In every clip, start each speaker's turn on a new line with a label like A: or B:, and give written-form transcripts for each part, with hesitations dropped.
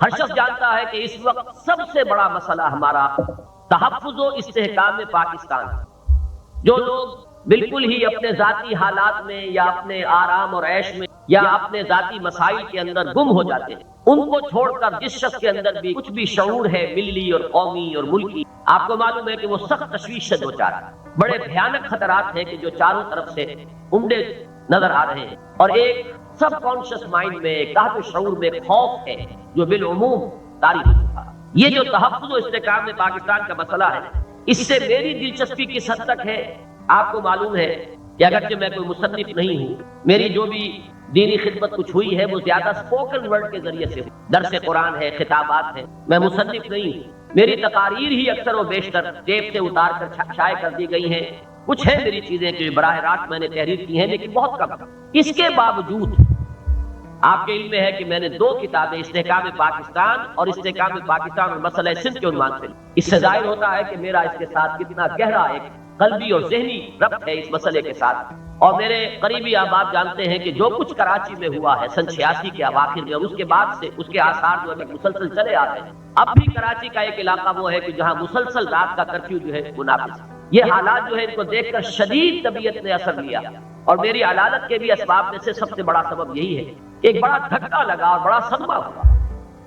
A: ہر شخص جانتا ہے کہ اس وقت سب سے بڑا مسئلہ ہمارا تحفظ و استحکام پاکستان۔ جو لوگ بالکل ہی اپنے ذاتی حالات میں یا اپنے آرام اور عیش میں یا اپنے ذاتی مسائل کے اندر گم ہو جاتے ہیں، ان کو چھوڑ کر جس شخص کے اندر بھی کچھ بھی شعور ہے ملی اور قومی اور ملکی، آپ کو معلوم ہے کہ وہ سخت تشویش سے دوچار ہے۔ بڑے بھیانک خطرات ہیں کہ جو چاروں طرف سے عمدے نظر آ رہے ہیں، اور ایک سب کانشس مائنڈ میں، ایک تحت شعور میں خوف ہے جو بالعموم طاری ہو چکا۔ یہ جو تحفظ و استحکام میں پاکستان کا مسئلہ ہے، اس سے میری دلچسپی کس حد تک ہے آپ کو معلوم ہے کہ اگرچہ میں کوئی مصنف نہیں ہوں، میری جو بھی دینی خدمت کچھ ہوئی ہے وہ زیادہ سپوکن ورڈ کے ذریعے سے، درس قرآن ہے، خطابات ہیں، میں مصنف نہیں ہوں۔ میری تقاریر ہی اکثر و بیشتر ٹیپ سے اتار کر شائع کر دی گئی ہیں، کچھ ہیں میری چیزیں کہ براہ راست میں نے تحریر کی ہیں، لیکن بہت کم۔ اس کے باوجود آپ کے علم میں ہے کہ میں نے 2 کتابیں استحکام پاکستان اور استحکام پاکستان اور مسئلہ سندھ کے عنوان سے، اس سے ظاہر ہوتا ہے کہ میرا اس کے ساتھ کتنا گہرا ایک قلبی اور ذہنی ربط ہے اس مسئلے کے ساتھ۔ اور میرے قریبی احباب جانتے ہیں کہ جو کچھ کراچی میں ہوا ہے سن 86 کے اواخر میں، اور اس کے بعد سے اس کے آثار جو ہے مسلسل چلے آ رہے ہیں۔ اب بھی کراچی کا ایک علاقہ وہ ہے کہ جہاں مسلسل رات کا کرفیو جو ہے وہ نافذ ہے۔ یہ حالات جو ہے ان کو دیکھ کر شدید طبیعت نے اثر لیا، اور میری علالت کے بھی اسباب میں سے سب سے بڑا سبب یہی ہے کہ ایک بڑا دھکا لگا اور بڑا صدمہ ہوا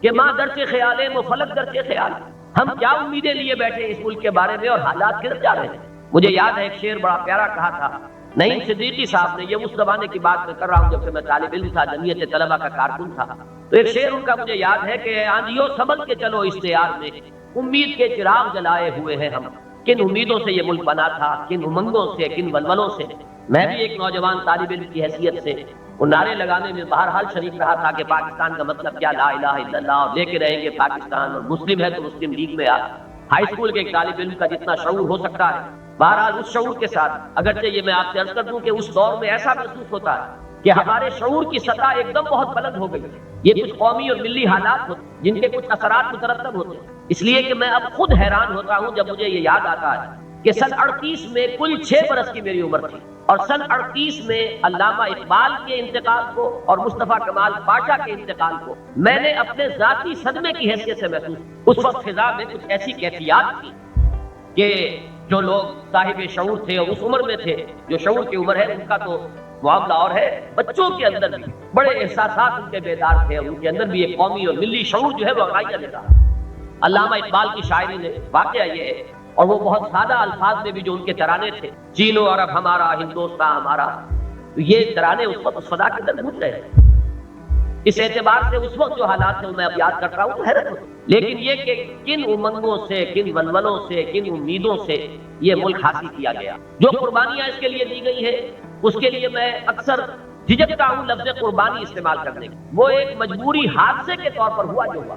A: کہ ماں درچ خیال ہے وہ فلک درچ خیال ہے۔ ہم کیا امیدیں لیے بیٹھے اس ملک کے بارے میں، اور حالات کدھر جا رہے ہیں۔ مجھے یاد ہے ایک شعر بڑا پیارا کہا تھا نعیم صدیقی صاحب نے، یہ اس زمانے کی بات میں کر رہا ہوں جب سے میں طالب علم تھا، جمعیت طلبہ کا کارکن تھا۔ تو ایک شعر ان کا مجھے یاد ہے کہ آندھیوں سنبھل کے چلو اشتیاق میں، امید کے چراغ جلائے ہوئے ہیں ہم۔ کن امیدوں سے یہ ملک بنا تھا، کن امنگوں سے، کن ولولوں سے۔ میں بھی ایک نوجوان طالب علم کی حیثیت سے وہ نعرے لگانے میں بہرحال شریک رہا تھا کہ پاکستان کا مطلب کیا، لا الہ الا اللہ، اور لے کے رہیں گے پاکستان، اور مسلم ہے تو مسلم لیگ میں آ۔ ہائی اسکول کے ایک طالب علم کا جتنا شعور ہو سکتا ہے، بہرحال اس شعور کے ساتھ، اگرچہ یہ میں آپ سے عرض کر دوں کہ اس دور میں ایسا محسوس ہوتا ہے کہ ہمارے شعور کی سطح ایک دم بہت بلند ہو گئی ہے۔ یہ کچھ قومی اور ملی حالات ہوتے ہیں جن کے کچھ اثرات مترتب ہوتے ہیں، اس لیے کہ میں اب خود حیران ہوتا ہوں جب مجھے یہ یاد آتا ہے کہ سن 38 میں کل 6 برس کی میری عمر تھی، اور سن 38 میں علامہ اقبال کے انتقال کو اور مصطفیٰ کمال پاشا کے انتقال کو میں نے اپنے ذاتی صدمے کی حیثیت سے محسوس۔ اس وقت فضا میں کچھ ایسی کیفیات تھی کہ جو لوگ صاحب شعور تھے اور اس عمر میں تھے، جو شعور کی عمر ہے ان کا تو معاملہ اور ہے، بچوں کے اندر بھی بڑے احساسات ان کے بیدار تھے، اور ان کے اندر بھی ایک قومی اور ملی شعور جو ہے وہ آگاہی دیتا۔ علامہ اقبال کی شاعری میں واقعہ یہ ہے، اور وہ بہت سادہ الفاظ میں بھی جو ان کے ترانے تھے، چین و عرب ہمارا، ہندوستان ہمارا، تو یہ ترانے اس وقت اس فضا کے اندر گونج رہے تھے۔ اس اعتبار سے اس وقت جو حالات ہیں میں اب یاد کرتا ہوں تو حیرت ہوتی ہے۔ لیکن یہ کہ کن امنگوں سے، کن ولولوں سے، کن امیدوں سے یہ ملک حاصل کیا گیا، جو قربانیاں اس کے لیے دی گئی ہیں، اس کے لیے میں اکثر جھجکتا ہوں لفظ قربانی استعمال کرنے کی۔ وہ ایک مجبوری حادثے کے طور پر ہوا جو ہوا،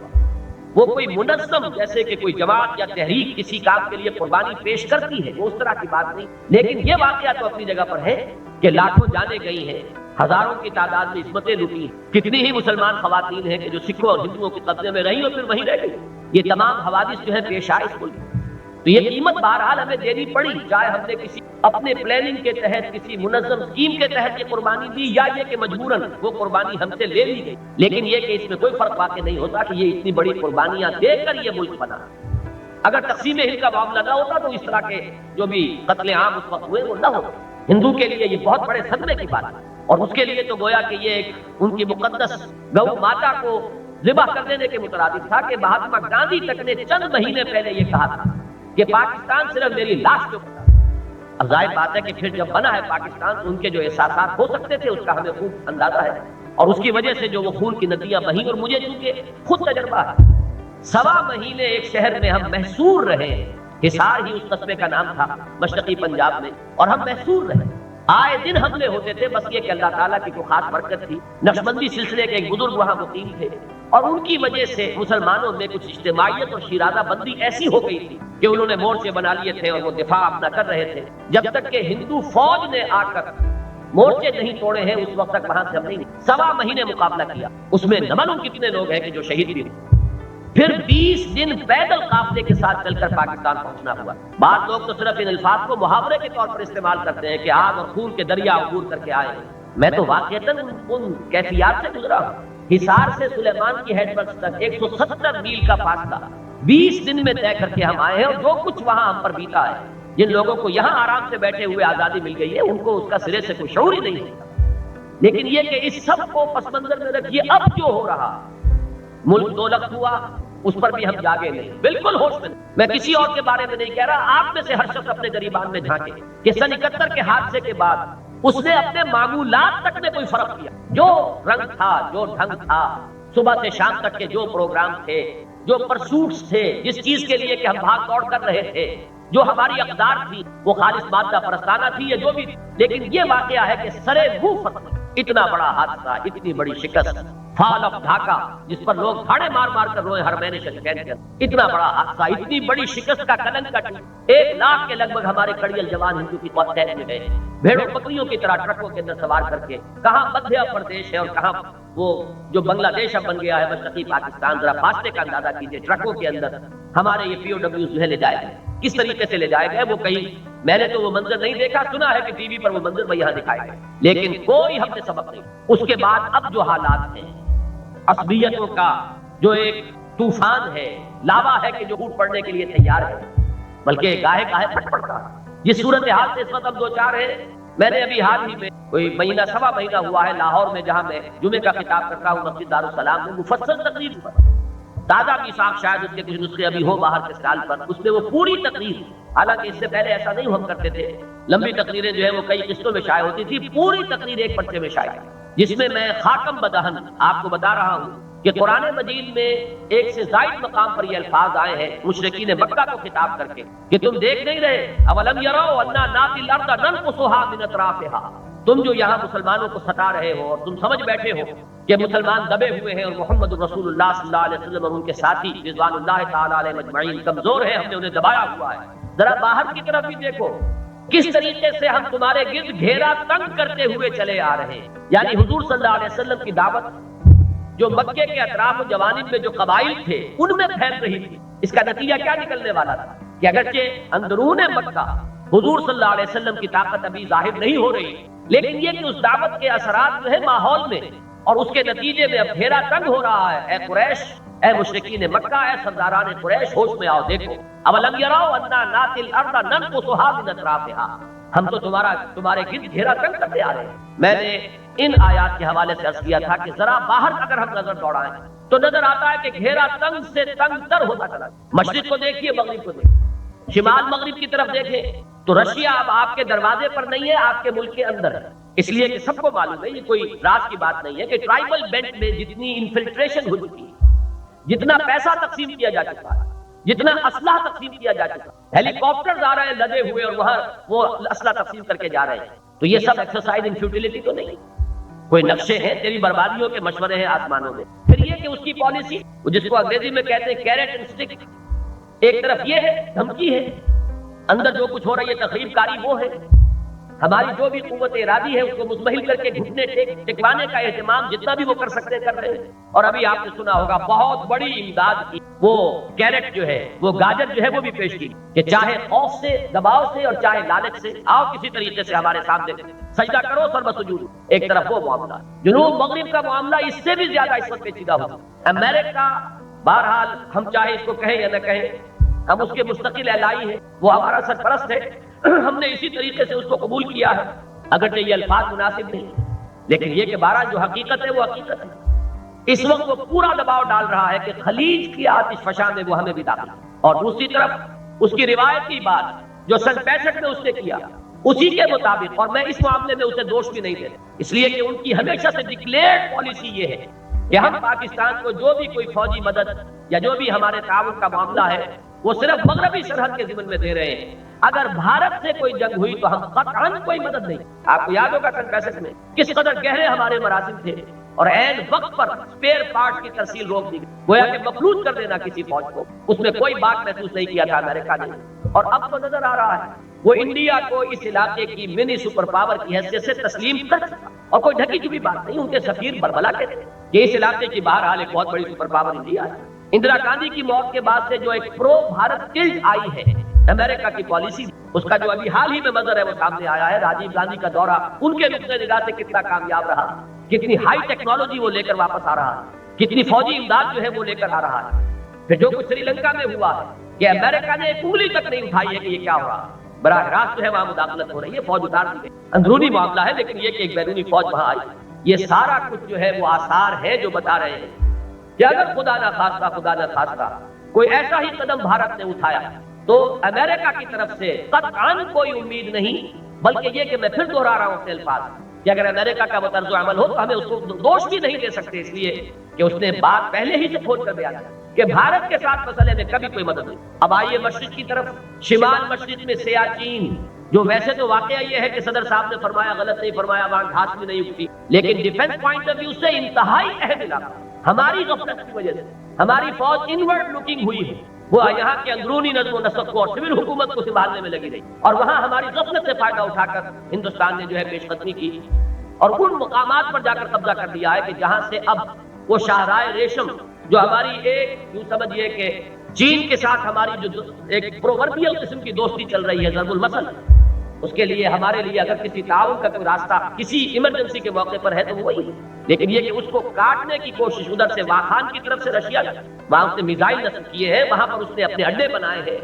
A: وہ کوئی منظم جیسے کہ کوئی جماعت یا تحریک کسی کام کے لیے قربانی پیش کرتی ہے، وہ اس طرح کی بات نہیں۔ لیکن یہ واقعہ تو اپنی جگہ پر ہے کہ لاکھوں جانیں گئی ہیں، ہزاروں کی تعداد میں عصمتیں لوٹی ہیں، کتنی ہی مسلمان خواتین ہیں کہ جو سکھوں اور ہندوؤں کے قبضے میں رہیں اور پھر وہیں رہ گئی۔ یہ تمام حوادث جو ہے پیش آئے اس ملک میں، تو یہ قیمت بہرحال ہمیں دینی پڑی، چاہے ہم نے کسی اپنے پلاننگ کے تحت، کسی منظم اسکیم کے تحت یہ قربانی دی، یا یہ کہ مجبوراً وہ قربانی ہم سے لے لی گئی۔ لیکن یہ کہ اس میں کوئی فرق واقع نہیں ہوتا کہ یہ اتنی بڑی قربانیاں دے کر یہ ملک بنا۔ اگر تقسیم ہند کا معاملہ نہ ہوتا تو اس طرح کے جو بھی قتل عام اس وقت ہوئے وہ نہ ہوتے۔ ہندو کے لیے یہ بہت بڑے صدمے کی بات ہے، اور اس کے لیے تو گویا کہ یہ ایک ان کی مقدس گو ماتا کو ذبح کر دینے کے مترادف تھا کہ مہاتما گاندھی تک نے چند مہینے پہلے یہ کہا تھا کہ پاکستان صرف میری لاش کے اوپر۔ اب ظاہر بات ہے کہ پھر جب بنا ہے پاکستان تو ان کے جو احساسات ہو سکتے تھے اس کا ہمیں خوب اندازہ ہے، اور اس کی وجہ سے جو وہ خون کی ندیاں بہیں، اور مجھے چونکہ خود تجربہ ہے، 1.25 مہینے ایک شہر میں ہم محصور رہے، حصار ہی اس قصبے کا نام تھا مشرقی پنجاب میں، اور ہم محصور رہے۔ آئے دن حملے ہوتے تھے، بس یہ کہ اللہ تعالیٰ کی کوئی خاص برکت تھی، نقشبندی سلسلے کے ایک بزرگ وہاں مقیم تھے، اور ان کی وجہ سے مسلمانوں میں کچھ اجتماعیت اور شیرازہ بندی ایسی ہو گئی تھی کہ انہوں نے مورچے بنا لیے تھے اور وہ دفاع اپنا کر رہے تھے، جب تک کہ ہندو فوج نے آ کر مورچے نہیں توڑے ہیں اس وقت تک وہاں سے ہم نہیں۔ 1.25 مہینے مقابلہ کیا، اس میں نہ معلوم کتنے لوگ ہیں کہ جو شہید بھی ہوئے۔ پھر 20 دن پیدل قافلے کے ساتھ چل کر پاکستان پہنچنا ہوا۔ بعض لوگ تو صرف ان الفاظ کو محاورے کے طور پر استعمال کرتے ہیں کہ آگ اور خون کے دریا عبور کر کے آئے، میں تو واقعتاً ان کیفیات سے گزرا ہوں۔ حصار سے سلیمان کی ہیڈ تک 170 میل کا فاصلہ 20 دن میں طے کر کے ہم آئے ہیں، اور جو کچھ وہاں ہم پر بیتا ہے، جن لوگوں کو یہاں آرام سے بیٹھے ہوئے آزادی مل گئی ہے، ان کو اس کا سرے سے کوئی شعور ہی نہیں ہے۔ لیکن یہ کہ اس سب کو پس منظر میں رکھیے، اب جو ہو رہا ملک دولت ہوا، اس پر بھی ہم جاگے نہیں، بالکل ہوش میں نہیں۔ میں کسی اور کے بارے میں نہیں کہہ رہا، آپ میں سے ہر شخص اپنے گریبان میں جھانکے کہ سن 71 کے حادثے کے بعد اس نے اپنے معمولات تک میں کوئی فرق کیا، جو رنگ تھا، جو ڈھنگ تھا، صبح سے شام تک کے جو پروگرام تھے، جو پرسوٹس تھے، جس چیز کے لیے کہ ہم بھاگ دوڑ کر رہے تھے، جو ہماری اقدار تھی وہ خالص مادہ پرستانہ تھی یا جو بھی، لیکن یہ واقعہ ہے کہ سرے منہ فتح، اتنا بڑا حادثہ، اتنی بڑی شکست، فال آف ڈھاکہ جس پر لوگ بھاڑے مار مار کر روئے ہر مہینے شکایت کر، اتنا بڑا حادثہ، اتنی بڑی شکست کا کلنک کا 1 لاکھ کے لگ بھگ ہمارے کڑیل جوان ہندو کی قوت قید میں گئے، بھیڑوں بکریوں کی طرح ٹرکوں کے اندر سوار کر کے، کہاں مدھیہ پردیش ہے اور کہاں وہ جو بنگلہ دیش اب بن گیا ہے مشرقی پاکستان، ذرا فاصلے کا اندازہ کیجئے، ٹرکوں کے اندر ہمارے یہ POWs جو ہے لے جائے گئے، کس طریقے سے لے جائے گئے وہ کہیں، میں نے تو وہ منظر نہیں دیکھا، سنا ہے کہ ٹی وی پر وہ منظر میں یہاں دکھائے گئے، لیکن کوئی ہم نے سبق نہیں۔ اس کے بعد اب جو حالات ہیں، عصبیتوں کا جو ایک طوفان ہے، لاوا ہے کہ جو پھوٹ پڑنے کے لیے تیار ہے، بلکہ گاہے گاہے پھٹ پڑتا ہے۔ جس صورتحال سے اس وقت ہم دو چار ہیں، میں نے ابھی حال ہی میں کوئی مہینہ سوا مہینہ ہوا ہے لاہور میں، جہاں میں جمعے کا خطاب کرتا ہوں مسجد دارالسلام میں، مفصل تقریر ہوا، تازہ میثاق شاید اس کے کچھ نسخے ابھی ہو باہر کے سال پر، اس میں وہ پوری تقریر، حالانکہ اس سے پہلے ایسا نہیں ہم کرتے تھے، لمبی تقریریں جو ہے وہ کئی قسطوں میں شائع ہوتی تھی، پوری تقریر ایک پرچے میں شائع، جس میں میں خاتم بدہن آپ کو بتا رہا ہوں کہ قرآن مجید میں ایک سے زائد مقام پر یہ الفاظ آئے ہیں مشرکین مکہ کو خطاب کر کے کہ تم دیکھ نہیں رہے، اولم یروا انا ناتی الارض ننقصها من اطرافها، تم جو یہاں مسلمانوں کو ستا رہے ہو اور تم سمجھ بیٹھے ہو کہ مسلمان دبے ہوئے ہیں اور محمد رسول اللہ صلی اللہ علیہ وسلم اور ان کے ساتھی رضوان اللہ تعالی علیہ مجمعین کمزور ہیں، ہم نے انہیں دبایا ہوا ہے، ذرا باہر کی طرف بھی دیکھو کس طریقے سے ہم تمہارے گرد گھیرا تنگ کرتے ہوئے چلے آ رہے ہیں۔ یعنی حضور صلی اللہ علیہ وسلم کی دعوت جو مکے کے اطراف و جوانب میں جو قبائل تھے ان میں پھیل رہی تھی، اس کا نتیجہ کیا نکلنے والا تھا کہ اگرچہ اندرون مکہ حضور صلی اللہ علیہ وسلم کی طاقت ابھی ظاہر نہیں ہو رہی، لیکن یہ کہ اس دعوت کے اثرات جو ہے ماحول میں اور اس کے نتیجے میں اب گھیرا تنگ ہو رہا ہے۔ اے قریش، اے مشرکین مکہ، اے سرداران قریش، ہوش میں آؤ، دیکھو اولم یروا انا ناتی الارض ننقصها من اطرافها، ہم تو تمہارے گرد گھیرا تنگ کرتے آ رہے ہیں۔ میں نے ان آیات کے حوالے سے عرض کیا تھا کہ ذرا باہر اگر ہم نظر دوڑائیں تو نظر آتا ہے کہ گھیرا تنگ سے تنگ تر ہوتا چلا، مشرق کو دیکھیے، مغرب کو دیکھیے، شمال مغرب کی طرف دیکھیں تو رشیا اب آپ کے دروازے پر نہیں ہے، آپ کے ملک کے اندر ہے، اس لیے کہ سب کو معلوم ہے، یہ کوئی راز کی بات نہیں ہے کہ ٹرائبل بیلٹ میں جتنی انفلٹریشن ہو چکی ہے، جتنا پیسہ تقسیم کیا جا چکا ہے، جتنا اسلحہ تقسیم کیا جا چکا ہے، ہیلی کاپٹر آ رہے ہیں لدے ہوئے اور وہاں وہ اسلحہ تقسیم کر کے جا رہے ہیں، تو یہ سب ایکسرسائز ان فیوٹیلٹی تو نہیں، کوئی نقشے ہیں، تیری بربادیوں کے مشورے ہیں آسمانوں میں۔ پھر یہ کہ اس کی پالیسی جس کو انگریزی میں کہتے ہیں کیرٹ اینڈ اسٹک، ایک طرف یہ ہے دھمکی ہے، اندر جو کچھ ہو رہی ہے تخریب کاری وہ ہے، ہماری جو بھی قوت ارادی ہے اس کو مزمحل کر کے گھٹنے ٹکوانے کا اہتمام جتنا بھی وہ کر سکتے کر رہے ہیں۔ اور ابھی آپ نے سنا ہوگا بہت بڑی امداد کی، وہ کیرٹ جو ہے، وہ گاجر جو ہے وہ بھی پیش کی کہ چاہے خوف سے، دباؤ سے اور چاہے لالچ سے، آؤ کسی طریقے سے ہمارے سامنے سجدہ کرو سر بسجود۔ ایک طرف وہ معاملہ، جنوب مغرب کا معاملہ اس سے بھی زیادہ اس وقت پیچیدہ ہو۔ امریکہ بہرحال ہم چاہے اس کو کہیں یا نہ کہیں، ہم اس کے مستقل اعلائی ہیں، وہ ہمارا سرپرست ہے، ہم نے اسی طریقے سے اس کو قبول کیا ہے، اگرچہ یہ الفاظ مناسب نہیں، لیکن یہ کہ بہرحال جو حقیقت ہے وہ حقیقت ہے۔ اس وقت وہ پورا دباؤ ڈال رہا ہے کہ خلیج کی آتش فشاں میں وہ ہمیں بھی داخل، اور دوسری طرف اس کی روایتی بات جو سن 65 میں اس نے کیا اسی کے مطابق، اور میں اس معاملے میں اسے دوش بھی نہیں دیتا، اس لیے کہ ان کی ہمیشہ سے ڈکلیئرڈ پالیسی یہ ہے کہ ہم پاکستان کو جو بھی کوئی فوجی مدد یا جو بھی ہمارے تعاون کا معاملہ ہے وہ صرف مغربی سرحد کے ضمن میں دے رہے ہیں، اگر بھارت سے کوئی جنگ ہوئی تو ہم قطعاً کوئی مدد نہیں۔ آپ کو یاد ہوگا سن 65 میں کس قدر گہرے ہمارے مراسم تھے، اور عین وقت پر اسپیئر پارٹ کی ترسیل روک دی گئی، گویا کہ مفلوج کر دینا کسی فوج کو، اس میں کوئی بات محسوس نہیں کیا تھا امریکہ نے۔ اور اب تو نظر آ رہا ہے وہ انڈیا کو اس علاقے کی منی سپر پاور کی حیثیت سے تسلیم کر چکا، اور کوئی ڈھکی چھپی بات نہیں، ان کے سفیر بربلا کہتے ہیں کہ اس علاقے کی بہرحال ایک بہت بڑی سپر پاور انڈیا ہے۔ اندرا گاندھی کی موت کے بعد سے جو ایک پرو بھارت ٹلٹ آئی ہے امریکہ کی پالیسی، اس کا جو ابھی حال ہی میں منظر ہے وہ سامنے آیا ہے، راجیو گاندھی کا دورہ ان کے نقطۂ نگاہ سے کتنا کامیاب رہا، کتنی ہائی ٹیکنالوجی وہ لے کر واپس آ رہا ہے، کتنی فوجی امداد جو ہے وہ لے کر آ رہا ہے۔ پھر جو کچھ سری لنکا میں ہوا ہے کہ امریکہ نے ایک انگلی تک نہیں اٹھائی ہے کہ یہ کیا ہو رہا ہے، براہ راست جو ہے وہاں مداخلت ہو رہی ہے، فوج اتار دی گئی، اندرونی معاملہ ہے، لیکن یہ کہ ایک بیرونی فوج وہاں آئی، یہ سارا کچھ جو ہے وہ آثار ہے جو بتا رہے ہیں کہ اگر خدا نہ خواستہ کوئی ایسا ہی قدم بھارت نے اٹھایا تو امریکہ کی طرف سے قطعاً کوئی امید نہیں، بلکہ یہ کہ میں پھر دوہرا رہا ہوں اپنے الفاظ کہ اگر امریکہ کا وہ طرز عمل ہو تو ہمیں اس کو دوش بھی نہیں دے سکتے، اس لیے کہ اس نے بات پہلے ہی سے کھول کر دیا کہ بھارت کے ساتھ مسئلے میں کبھی کوئی مدد نہیں۔ اب آئیے مشرق کی طرف، شمال مشرق میں سیاچین، جو ویسے تو واقعہ یہ ہے کہ صدر صاحب نے فرمایا غلط نہیں فرمایا، وہاں گھاس بھی نہیں اگتی، لیکن ڈیفنس پوائنٹ آف ویو سے انتہائی اہم علاقہ، ہماری غفلت کی وجہ سے ہماری فوج انورڈ لوکنگ ہوئی ہے، وہ یہاں کے اندرونی نظم و نسق کو اور سول حکومت کو سنبھالنے میں لگی رہی، اور وہاں ہماری غفلت سے فائدہ اٹھا کر ہندوستان نے جو ہے پیش قدمی کی اور ان مقامات پر جا کر قبضہ کر لیا ہے کہ جہاں سے اب وہ شاہراہ ریشم جو ہماری ایک یوں سمجھیے کہ چین کے ساتھ ہماری جو ایک پرووربیل قسم کی دوستی چل رہی ہے ضرب المثل، اس کے لیے ہمارے لیے اگر کسی تعاون کا کوئی راستہ کسی ایمرجنسی کے موقع پر ہے تو وہی، لیکن یہ کہ اس کو کاٹنے کی کوشش ادھر سے واخان کی طرف سے رشیا وہاں اس نے میزائل نصب کیے ہیں، وہاں پر اس نے اپنے اڈے بنائے ہیں،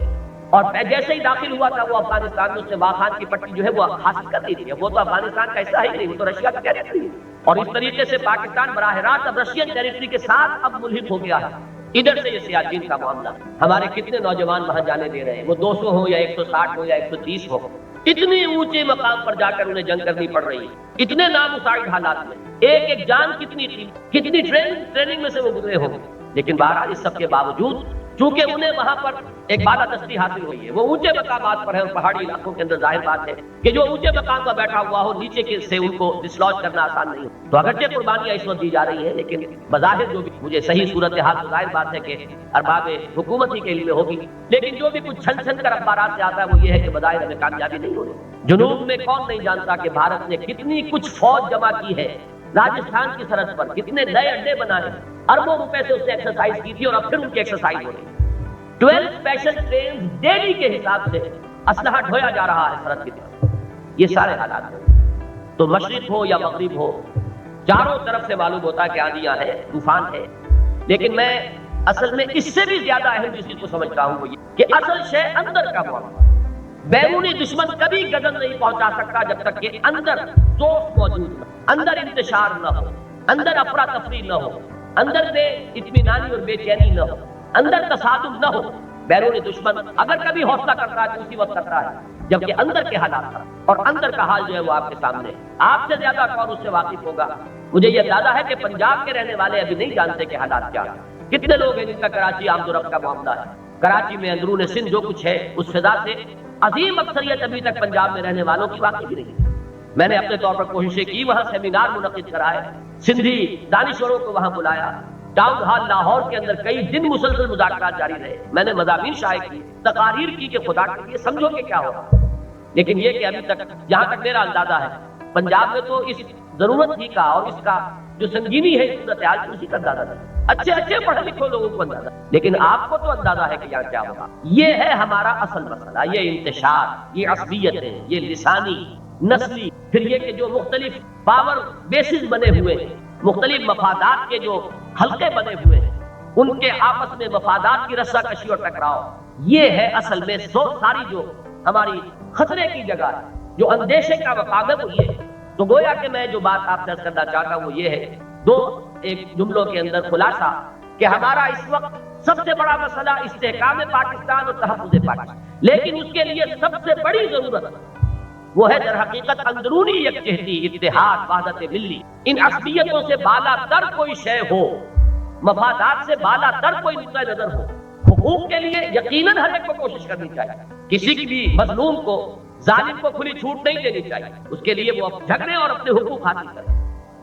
A: اور جیسے ہی داخل ہوا تھا وہ افغانستان میں اس نے واخان کی پٹی جو ہے وہ حاصل کر لی تھی، وہ تو افغانستان کا حصہ ہی نہیں، وہ تو رشیا کا ٹیریٹری ہے، اور اس طریقے سے پاکستان براہ راست اب رشین ٹیریٹری کے ساتھ اب ملحق ہو گیا ہے۔ ادھر سے یہ سیاچین کا معاملہ، ہمارے کتنے نوجوان وہاں جانے دے رہے ہیں، وہ 200 ہو یا 160 ہو یا 130 ہو، اتنے اونچے مقام پر جا کر انہیں جنگ کرنی پڑ رہی ہے، اتنے نامساعد حالات میں، ایک ایک جان کتنی تھی، کتنی ٹریننگ میں سے وہ گزرے ہوں، لیکن بہرحال اس سب کے باوجود چونکہ انہیں وہاں پر ایک بالادستی حاصل ہوئی ہے، وہ اونچے مقامات پر ہے اور پہاڑی علاقوں کے اندر ظاہر بات ہے کہ جو اونچے مقام پر بیٹھا ہوا ہو نیچے سے ان کو ڈسلوج کرنا آسان نہیں ہو، تو اگرچہ قربانیاں اس وقت دی جا رہی ہیں، لیکن بظاہر جو بھی مجھے صحیح صورتحال تو ظاہر بات ہے کہ ارباب حکومت ہی کے لیے ہوگی، لیکن جو بھی کچھ چھن چھن کر اخبارات سے آتا ہے وہ یہ ہے کہ بظاہر ہمیں کامیابی نہیں ہو رہی۔ جنوب میں کون نہیں جانتا کہ بھارت نے کتنی کچھ فوج جمع کی ہے، راجستھان کی سرحد پر کتنے نئے اڈے بنائے، اربوں روپے سے اس نے ایکسرسائز کی تھی اور اب پھر ان کی ایکسرسائز ہو رہی ہے۔ 12 اسپیشل ٹرین ڈیلی کے حساب سے اسلحہ ڈھویا جا رہا ہے سرحد کی طرف، یہ سارے حالات ہیں۔ تو مشرق ہو یا مغرب ہو، چاروں طرف سے معلوم ہوتا ہے کہ آندیاں ہے، طوفان ہے، لیکن میں اصل میں اس سے بھی زیادہ اہم جس چیز کو سمجھتا ہوں وہ یہ کہ اصل شے اندر کا معاملہ، بیرونی دشمن کبھی گزر نہیں پہنچا سکتا جب تک کہ اندر ذوق موجود نہ، اندر انتشار نہ ہو، اندر افراتفری نہ ہو، اندر بے اطمینانی اور بے چینی نہ ہو، اندر تصادم نہ ہو۔ بیرونی دشمن اگر کبھی حوصلہ کرتا ہے تو اسی وقت کرتا ہے جبکہ اندر کے حالات اور اندر کا حال جو ہے وہ آپ کے سامنے، آپ سے زیادہ کون اس سے واقف ہوگا۔ مجھے یہ اندازہ ہے کہ پنجاب کے رہنے والے ابھی نہیں جانتے کہ حالات کیا ہیں، کتنے لوگ ہیں جن کا کراچی آمد و رفت کا معاملہ ہے، کراچی میں اندرون سندھ جو کچھ ہے اس فضا سے عظیم اکثریت ابھی تک پنجاب میں رہنے والوں کی واقف ہی نہیں ہے۔ میں نے اپنے طور پر کوششیں کی، وہاں سیمینار منعقد کرائے، سندھی دانشوروں کو وہاں بلایا، ٹاؤن ہال لاہور کے اندر کئی دن مسلسل مذاکرات جاری رہے، میں نے مضامین شائع کی، تقاریر کی کہ خدا کے لیے سمجھو کہ کیا ہو، لیکن یہ کہ ابھی تک جہاں تک میرا اندازہ ہے پنجاب میں تو اس ضرورت ہی کا اور اس کا جو سنگینی ہے صورتحال اسی کا اندازہ تھا، اچھے پڑھے لکھے لوگوں کو اندازہ، لیکن آپ کو تو اندازہ ہے کہ یہاں کیا ہوگا۔ یہ ہے ہمارا اصل مسئلہ، یہ انتشار، یہ عصبیت ہے، یہ لسانی، نسلی، پھر یہ کہ جو مختلف پاور بیسز بنے ہوئے ہیں، مختلف مفادات کے جو حلقے بنے ہوئے ہیں، ان کے آپس میں مفادات کی رسا کشی اور ٹکراؤ، یہ ہے اصل میں ساری جو ہماری خطرے کی جگہ ہے، جو اندیشے کا مقام ہے وہ یہ ہے۔ تو گویا کہ میں جو بات آپ سے عرض کرنا چاہتا ہوں وہ یہ ہے، دو ایک جملوں کے اندر خلاصہ کہ ہمارا اس وقت سب سے بڑا مسئلہ استحکام پاکستان اور تحفظ پاکستان، لیکن اس کے لیے سب سے بڑی ضرورت وہ ہے در حقیقت اندرونی یکجہتی، اتحاد، وحدت ملی، ان عصبیتوں سے بالا تر کوئی شے ہو، مفادات سے بالا تر کوئی نقطہ نظر ہو۔ حقوق کے لیے یقیناً ہر ایک کو کوشش کرنی چاہیے، کسی کی بھی مظلوم کو، ظالم کو کھلی چھوٹ نہیں دینی چاہیے، اس کے لیے وہ جھگڑے اور اپنے حقوق حاصل کریں،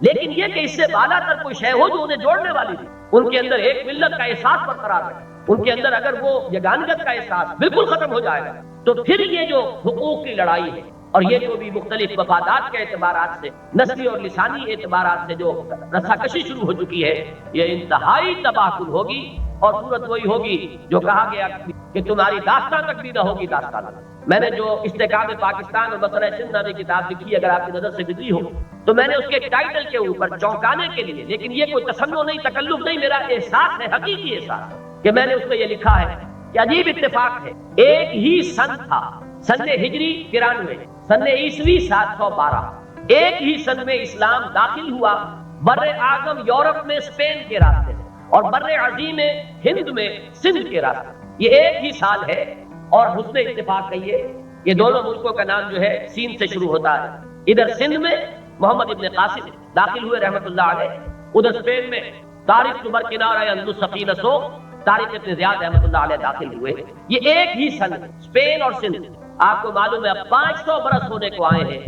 A: لیکن یہ کہ اس سے بالا تر کوئی شے ہو جو انہیں جوڑنے والی تھی، ان کے اندر ایک ملت کا احساس برقرار رہے، ان کے اندر اگر وہ یگانگت کا احساس بالکل ختم ہو جائے گا تو پھر یہ جو حقوق کی لڑائی ہے اور یہ جو بھی مختلف مفادات کے اعتبارات سے، نسلی اور لسانی اعتبارات سے جو رساکشی شروع ہو چکی ہے، یہ انتہائی تباہ کن ہوگی اور صورت وہی ہوگی جو کہا گیا کہ تمہاری داستان تک بھی نہ ہوگی داستان۔ میں نے جو استحکام پاکستان اور مسئلہ سندھ نامی کتاب لکھی، اگر آپ کی نظر سے گزری ہو تو میں نے اس کے ٹائٹل کے اوپر چونکانے کے لیے، لیکن یہ کوئی تصنع نہیں، تکلف نہیں، میرا احساس ہے، حقیقی احساس، کہ میں نے اس میں یہ لکھا ہے کہ عجیب اتفاق ہے، ایک ہی سن تھا، سن ہجری 93، سن عیسوی 712، ایک ہی سن میں اسلام داخل ہوا بر اعظم یورپ میں اسپین کے راستے سے، اور بر عظیم ہند میں سندھ کے راستے۔ یہ ایک ہی سال ہے، اور حسن اتفاق کہیے، یہ دونوں ملکوں کا نام جو ہے سین سے شروع ہوتا ہے۔ ادھر سندھ میں محمد ابن قاسم داخل ہوئے رحمت اللہ علیہ، ادھر اسپین میں طارق زبر کنارہ اندو سفینہ سو طارق ابن زیاد رحمت اللہ علیہ داخل ہوئے۔ یہ ایک ہی سن، اسپین اور سندھ۔ آپ کو معلوم ہے اب 500 برس ہونے کو آئے ہیں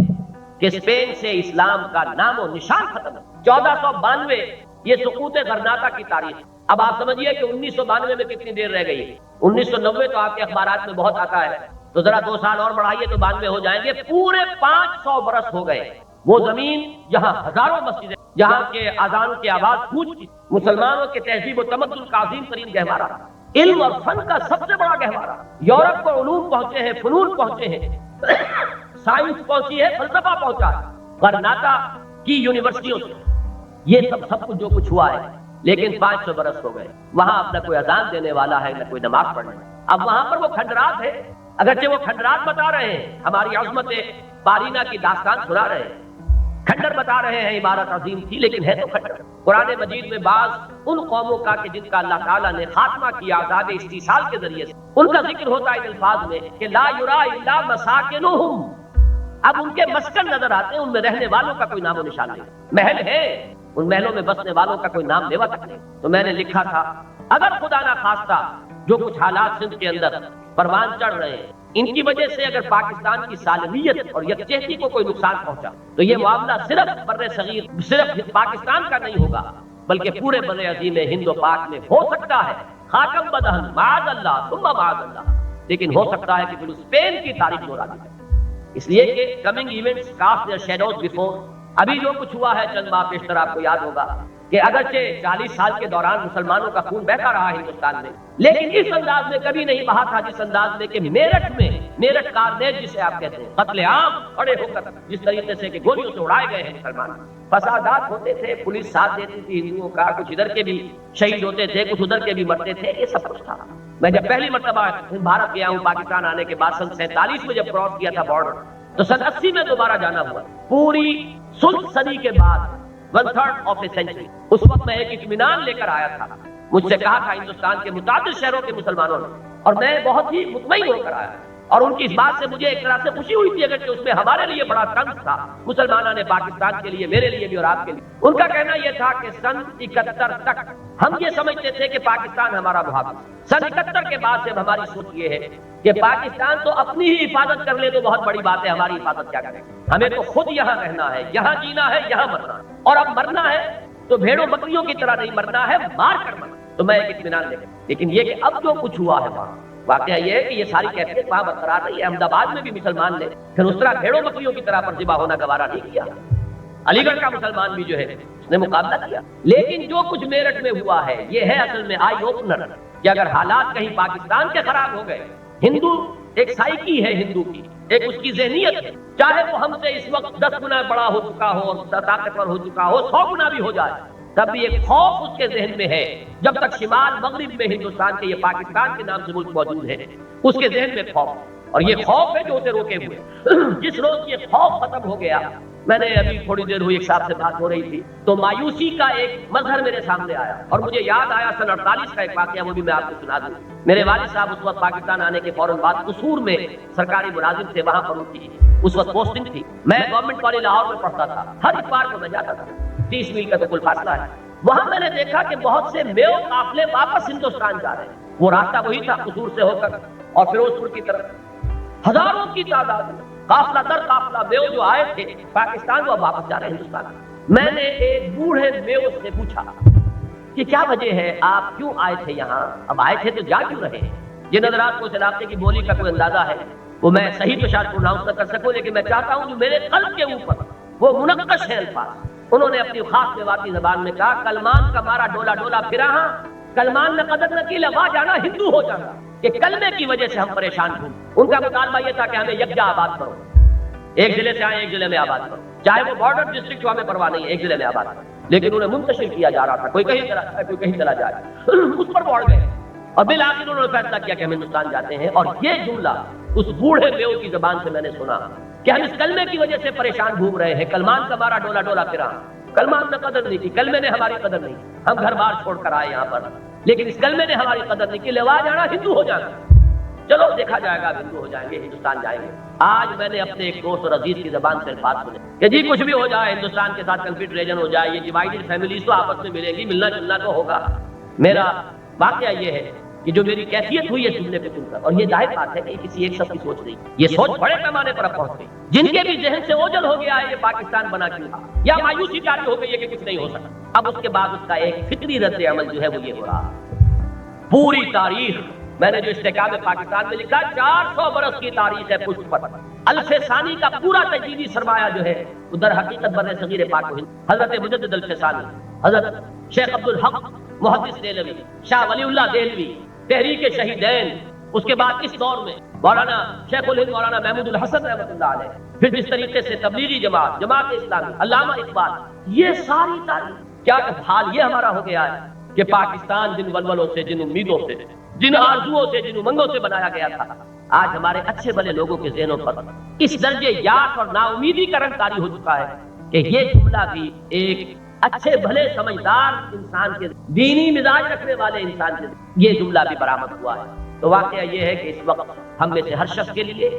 A: کہ اسپین سے اسلام کا نام و نشان ختم ہے۔ 1492 یہ سقوط غرناطہ کی تاریخ۔ اب آپ سمجھیے کہ 1992 میں کتنی دیر رہ گئی ہے۔ 1990 تو آپ کے اخبارات میں بہت آتا ہے، تو ذرا 2 سال اور بڑھائیے تو 92 ہو جائیں گے۔ پورے 500 برس ہو گئے۔ وہ زمین جہاں ہزاروں مسجدیں، جہاں کے اذان کی آواز گونجتی، مسلمانوں کے تہذیب و تمدن کا عظیم ترین گہوارہ، علم اور فن کا سب سے بڑا گہوارہ، یورپ کو علوم پہنچے ہیں، فنون پہنچے ہیں، سائنس پہنچی ہے، فلسفہ پہنچا ہے غرناطہ کی یونیورسٹیوں سے۔ یہ سب کچھ جو کچھ ہوا ہے، لیکن 500 برس ہو گئے۔ وہاں اب نہ کوئی اذان دینے والا ہے، نہ کوئی نماز پڑھنے۔ اب وہاں پر وہ کھنڈرات ہے، اگرچہ وہ کھنڈرات بتا رہے ہیں، ہماری عظمت پارینہ کی داستان سنا رہے ہیں، کھنڈر بتا رہے ہیں عمارت عظیم تھی، لیکن ہے تو کھنڈر۔ قرآن مجید میں بعض ان قوموں کا کہ جن کا اللہ تعالیٰ نے خاتمہ کیا عذاب استیصال کے ذریعے سے، ان کا ذکر ہوتا ہے ان الفاظ میں کہ لا یرا الا مساکنہم۔ اب ان کے مسکن نظر آتے ہیں، ان میں رہنے والوں کا کوئی نام و نشان نہیں۔ محل ہے، ان محلوں میں بسنے والوں کا کوئی نام لیوا تک نہیں۔ تو میں نے لکھا تھا اگر خدا نہ خواستہ جو کچھ حالات سندھ کے اندر پروان چڑھ رہے ہیں، ان کی وجہ سے اگر پاکستان کی سالمیت اور یکجہتی کو کوئی نقصان پہنچا تو یہ معاملہ صرف بر صغیر، صرف پاکستان کا نہیں ہوگا، بلکہ پورے بر عظیم ہند و پاک میں ہو سکتا ہے خاتم بدہن معاذ اللہ ثم معاذ اللہ، لیکن ہو سکتا ہے کہ پھر اسپین کی تاریخ دورہ دی جائے۔ اس لیے کہ coming events cast their shadows before. ابھی جو کچھ ہوا ہے چند ماہ پیشتر آپ کو یاد ہوگا کہ اگرچہ 40 سال کے دوران مسلمانوں کا خون بہتا رہا ہندوستان میں، لیکن اس انداز میں کبھی نہیں بہا تھا جس انداز میں کہ میرٹھ کارنیج جسے آپ کہتے ہیں، قتل عام کھڑے ہو کر جس طریقے سے کہ گولیوں سے اڑائے گئے ہیں مسلمان۔ فسادات ہوتے تھے، پولیس ساتھ دیتی تھی ہندوؤں کا، کچھ ادھر کے بھی شہید ہوتے تھے، کچھ ادھر کے بھی مرتے تھے، یہ سب کچھ تھا۔ میں جب پہلی مرتبہ بھارت گیا ہوں پاکستان آنے کے بعد، سن 47 میں جب کراس کیا تھا بارڈر، تو سن 80 میں دوبارہ جانا ہوا۔ پوری سلطنت صدی کے بعد 1/3 آف اے سینچری، اس وقت میں ایک اطمینان لے کر آیا تھا۔ مجھ سے کہا تھا ہندوستان کے متعدد شہروں کے مسلمانوں نے، اور میں بہت ہی مطمئن ہو کر آیا، اور ان کی اس بات سے مجھے ایک طرح سے خوشی ہوئی تھی، اگرچہ اس میں ہمارے لیے بڑا طنز تھا، مسلمانوں نے پاکستان کے لیے، میرے لیے بھی اور آپ کے لیے۔ ان کا کہنا یہ تھا کہ سن 71 تک ہم یہ سمجھتے تھے کہ پاکستان ہمارا محافظ، سن 71 کے بعد سے ہماری سوچ یہ ہے کہ پاکستان تو اپنی ہی حفاظت کر لے تو بہت بڑی بات ہے، ہماری حفاظت کیا کرے، ہمیں تو خود یہاں رہنا ہے، یہاں جینا ہے، یہاں مرنا ہے، اور اب مرنا ہے تو بھیڑوں بکریوں کی طرح نہیں مرنا ہے، مار کر مرنا۔ تو میں ایک اطمینان لے کر، لیکن یہ کہ اب جو کچھ ہوا ہے وہاں، واقعہ یہ ہے کہ یہ ساری کیفیت وہاں برقرار رہی ہے۔ احمد آباد میں بھی مسلمان نے پھر اس طرح بھیڑوں بکریوں کی طرح پر ذبح ہونا گوارا نہیں کیا، علی گڑھ کا مسلمان بھی جو ہے اس نے مقابلہ کیا۔ لیکن جو کچھ میرٹھ میں ہوا ہے یہ ہے اصل میں آئی اوپنر، کہ اگر حالات کہیں پاکستان کے خراب ہو گئے، ہندو ایک سائیکی ہے، ہندو کی ایک اس کی ذہنیت ہے، چاہے وہ ہم سے اس وقت 10 گنا بڑا ہو چکا ہو اور طاقتور ہو چکا ہو، 100 گنا بھی ہو جائے، تب بھی ایک خوف اس کے ذہن میں ہے۔ جب تک شمال مغرب میں ہندوستان کے، یہ پاکستان کے نام سے ملک موجود ہے، اس کے ذہن میں خوف، اور یہ خوف ہے جو اسے روکے ہوئے۔ جس روز یہ خوف ختم ہو گیا، میں نے ابھی تھوڑی دیر ہوئی ایک صاحب سے بات ہو رہی تھی تو مایوسی کا ایک مظہر میرے سامنے آیا، اور مجھے یاد آیا سن 48 کا ایک واقعہ، وہ بھی میں آپ کو سنا دوں۔ میرے والد صاحب اس وقت پاکستان آنے کے فوراً بعد قصور میں سرکاری ملازم تھے، وہاں پر ان کی اس وقت پوسٹنگ تھی۔ میں گورنمنٹ کالج لاہور میں پڑھتا تھا، ہر اتوار کو میں جاتا تھا، 30 میل کا تو کل فاصلہ ہے۔ وہاں میں نے دیکھا کہ بہت سے میو قافلے واپس ہندوستان جا رہے ہیں، وہ راستہ وہی تھا قصور سے ہو کر اور فیروز پور کی طرف، ہزاروں کی تعداد میں قافلہ در قافلہ میو جو آئے تھے پاکستان، وہ واپس جا رہے ہیں ہندوستان۔ میں نے ایک بوڑھے میو سے پوچھا کہ کیا وجہ ہے، آپ کیوں آئے تھے یہاں؟ اب آئے تھے تو جا کیوں رہے؟ جن حضرات کو اس علاقے کی بولی کا کوئی اندازہ ہے وہ میں صحیح تو شاید پروناؤنس نہ کر سکوں، لیکن میں چاہتا ہوں جو میرے قلب کے اوپر وہ منقش ہے الفاظ۔ انہوں نے اپنی خاص میواتی زبان میں کہا، کلمان کا مارا ڈولا ڈولا پھرا ہاں، کلمان نہ قدر نہ کی لوا جانا ہندو ہو جانا، کہ کلمے کی وجہ سے ہم پریشان ہوں۔ ان کا مطالبہ یہ تھا کہ ہمیں یکجا آباد کرو، ایک ضلع سے آئے ایک ضلع میں آباد کرو، چاہے وہ بارڈر ڈسٹرکٹ ہو ہمیں پرواہ نہیں ہے، ایک ضلع میں آباد کرو۔ لیکن انہیں منتشر کیا جا رہا تھا، کوئی کہیں چلا جائے کوئی کہیں چلا جائے، اس پر بڑھ گئے اور بالآخر انہوں نے فیصلہ کیا کہ ہم ہندوستان جاتے ہیں۔ اور یہ جملہ اس بوڑھے بیو کی زبان سے میں نے سنا کہ ہم اس کلمے کی وجہ سے پریشان گھوم رہے ہیں، کلمان کا ہمارا ڈولا ڈولا پھرا، کلمان نے قدر نہیں کی، کلمے نے ہماری قدر نہیں، ہم گھر بار چھوڑ کر آئے یہاں پر، لیکن اس کلمے نے ہماری قدر نہیں کی، لوا جانا ہندو ہو جانا، چلو دیکھا جائے گا، ہندو ہو جائیں گے، ہندوستان جائیں گے۔ آج میں نے اپنے ایک دوست اور عزیز کی زبان سے بات سنی کہ جی کچھ بھی ہو جائے، ہندوستان کے ساتھ کنفیڈریشن ہو جائے، یہ ڈیوائیڈڈ فیملیز تو آپس میں ملیں گی، ملنا جلنا تو ہوگا۔ میرا واقعہ یہ ہے کہ جو میری کیفیت ہوئی ہے سننے پہ سن کر، اور یہ ظاہر بات ہے کہ کسی ایک شخص کی سوچ نہیں، یہ سوچ بڑے پیمانے پر اب پہنچ گئی، جن کے بھی ذہن سے اوجھل ہو گیا ہے یہ پاکستان بنا کیوں، یا مایوسی جاری ہو گئی ہے کہ کچھ نہیں ہو سکا۔ اب اس کے بعد اس کا ایک فطری رد عمل جو ہے وہ یہ ہو رہا ہے۔ پوری تاریخ میں نے جو استحکام پاکستان میں لکھا 400 برس کی تاریخ ہے پشت پر، الف ثانی کا پورا تجدیدی سرمایہ جو ہے وہ در حقیقت بر صغیر پاک و ہند، حضرت مجدد الف ثانی، حضرت شیخ عبدالحق محدث دہلوی، شاہ ولی اللہ دہلوی، تحریک شہیدین، اس کے بعد اس دور میں مولانا شیخ الہند مولانا محمود الحسن رحمۃ اللہ علیہ، پھر جس طریقے سے تبلیغی جماعت اسلامی، علامہ اقبال، یہ ساری تاریخ کیا حال یہ ہمارا ہو گیا ہے کہ پاکستان جن ولولوں سے، جن امیدوں سے، جن آرزوؤں سے، جن امنگوں سے بنایا گیا تھا، آج ہمارے اچھے بھلے لوگوں کے ذہنوں پر اس درجے یاس اور نا امیدی کا رنگ طاری ہو چکا ہے کہ یہ جملہ بھی ایک اچھے بھلے سمجھدار انسان کے، دینی مزاج رکھنے والے انسان کے یہ جملہ بھی برآمد ہوا ہے۔ تو واقعہ یہ ہے کہ اس وقت ہم میں سے ہر شخص کے لیے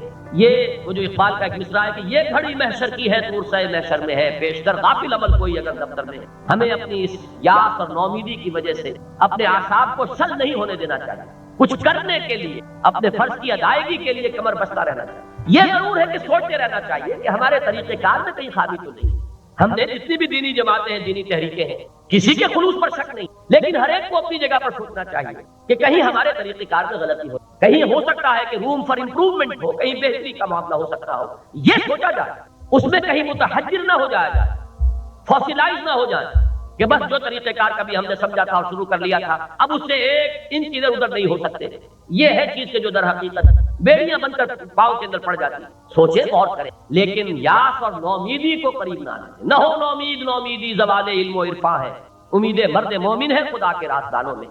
A: یہ وہ جو اقبال کا ایک مصرع ہے کہ یہ گھڑی محشر کی ہے، طور سے محشر میں ہے، پیشتر غافل عمل کوئی اگر دفتر میں ہے۔ ہمیں اپنی اس یاس اور نومیدی کی وجہ سے اپنے اعصاب کو شل نہیں ہونے دینا چاہیے، کچھ کرنے کے لیے، اپنے فرض کی ادائیگی کے لیے کمر بستہ رہنا چاہیے۔ یہ ضرور ہے کہ سوچتے رہنا چاہیے کہ ہمارے طریقہ کار میں کہیں خامی تو نہیں، ہم نے جتنی بھی دینی جماعتیں ہیں، دینی تحریکیں ہیں، کسی کے خلوص پر شک نہیں، لیکن ہر ایک کو اپنی جگہ پر سوچنا چاہیے کہ کہیں ہمارے طریقہ کار میں غلطی ہو، کہیں ہو سکتا ہے کہ روم فار امپروومنٹ ہو، کہیں بہتری کا معاملہ ہو سکتا ہو، یہ سوچا جائے، اس میں کہیں متحجر نہ ہو جایا جائے، فاسلائز نہ ہو جائے کہ بس جو طریقہ کار کبھی ہم نے سمجھا تھا اور شروع کر لیا تھا اب اس سے ایک انچ ادھر ادھر نہیں ہو سکتے۔ یہ ہے چیز کہ جو در حقیقت بیڑیاں بن کر پاؤں کے اندر پڑ جاتی، سوچے غور کریں، لیکن یاس اور نومیدی کو قریب نہ آنے، نہ ہو نومیدی زوال علم و عرفاں ہے، امید مرد مومن ہے خدا کے راستانوں میں۔